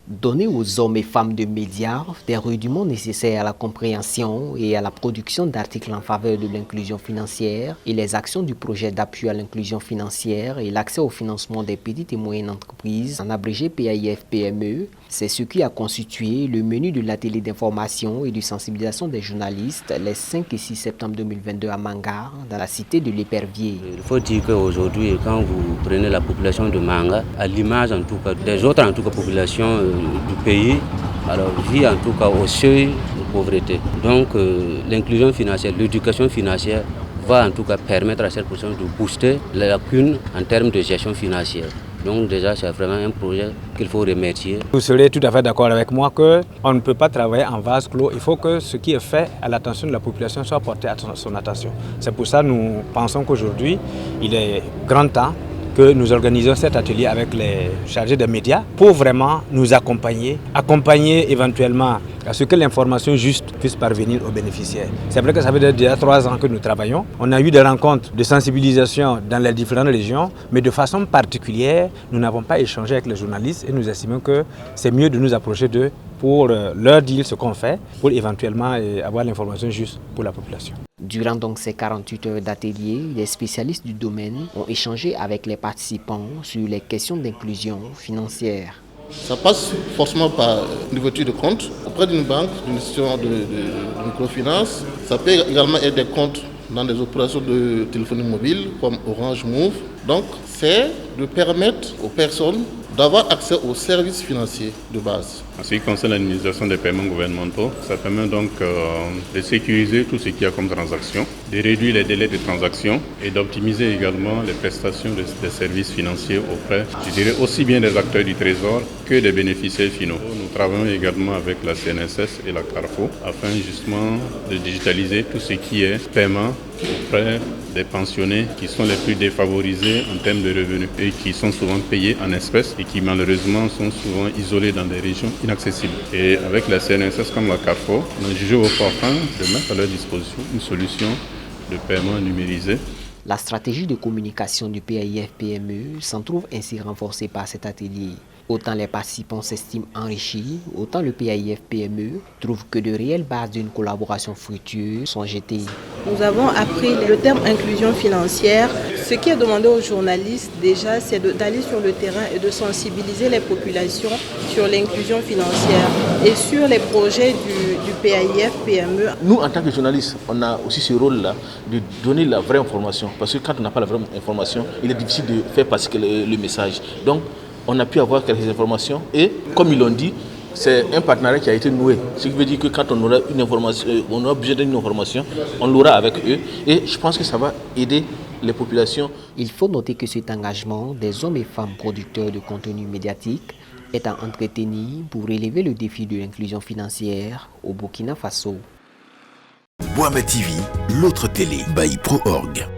Donner aux hommes et femmes de médias des rudiments nécessaires à la compréhension et à la production d'articles en faveur de l'inclusion financière et les actions du projet d'appui à l'inclusion financière et l'accès au financement des petites et moyennes entreprises, en abrégé PAIF-PME, c'est ce qui a constitué le menu de l'atelier d'information et de sensibilisation des journalistes les 5 et 6 septembre 2022 à Manga, dans la cité de l'Épervier. Il faut dire qu'aujourd'hui, quand vous prenez la population de Manga, à l'image en tout cas des autres populations du pays, alors vit en tout cas au seuil de pauvreté. Donc l'inclusion financière, l'éducation financière va en tout cas permettre à cette personne de booster les lacunes en termes de gestion financière. Donc déjà, c'est vraiment un projet qu'il faut remercier. Vous serez tout à fait d'accord avec moi qu'on ne peut pas travailler en vase clos. Il faut que ce qui est fait à l'attention de la population soit porté à son attention. C'est pour ça que nous pensons qu'aujourd'hui, il est grand temps que nous organisons cet atelier avec les chargés des médias pour vraiment nous accompagner éventuellement à ce que l'information juste puisse parvenir aux bénéficiaires. C'est vrai que ça fait déjà 3 ans que nous travaillons. On a eu des rencontres de sensibilisation dans les différentes régions, mais de façon particulière, nous n'avons pas échangé avec les journalistes et nous estimons que c'est mieux de nous approcher d'eux pour leur dire ce qu'on fait, pour éventuellement avoir l'information juste pour la population. Durant donc ces 48 heures d'atelier, les spécialistes du domaine ont échangé avec les participants sur les questions d'inclusion financière. Ça passe forcément par une ouverture de compte auprès d'une banque, d'une institution de microfinance. Ça peut également être des comptes dans des opérations de téléphonie mobile comme Orange Move. Donc, c'est de permettre aux personnes d'avoir accès aux services financiers de base. En ce qui concerne l'administration des paiements gouvernementaux, ça permet donc de sécuriser tout ce qu'il y a comme transaction, de réduire les délais de transaction et d'optimiser également les prestations des services financiers auprès, je dirais, aussi bien des acteurs du Trésor que des bénéficiaires finaux. Nous travaillons également avec la CNSS et la Carrefour afin justement de digitaliser tout ce qui est paiement auprès des pensionnés qui sont les plus défavorisés en termes de revenus et qui sont souvent payés en espèces et qui malheureusement sont souvent isolés dans des régions inaccessibles. Et avec la CNSS comme la Carrefour, on a jugé opportun de mettre à leur disposition une solution de paiement numérisé. La stratégie de communication du PAIF-PME s'en trouve ainsi renforcée par cet atelier. Autant les participants s'estiment enrichis, autant le PAIF-PME trouve que de réelles bases d'une collaboration fructueuse sont jetées. Nous avons appris le terme inclusion financière. Ce qui est demandé aux journalistes déjà, c'est d'aller sur le terrain et de sensibiliser les populations sur l'inclusion financière et sur les projets du PAIF-PME. Nous, en tant que journalistes, on a aussi ce rôle-là de donner la vraie information. Parce que quand on n'a pas la vraie information, il est difficile de faire passer le message. Donc, on a pu avoir quelques informations et, comme ils l'ont dit, c'est un partenariat qui a été noué. Ce qui veut dire que quand on aura une information, on aura besoin d'une information, on l'aura avec eux. Et je pense que ça va aider les populations. Il faut noter que cet engagement des hommes et femmes producteurs de contenu médiatique est à entretenir pour relever le défi de l'inclusion financière au Burkina Faso. Boama TV, l'autre télé by ProOrg.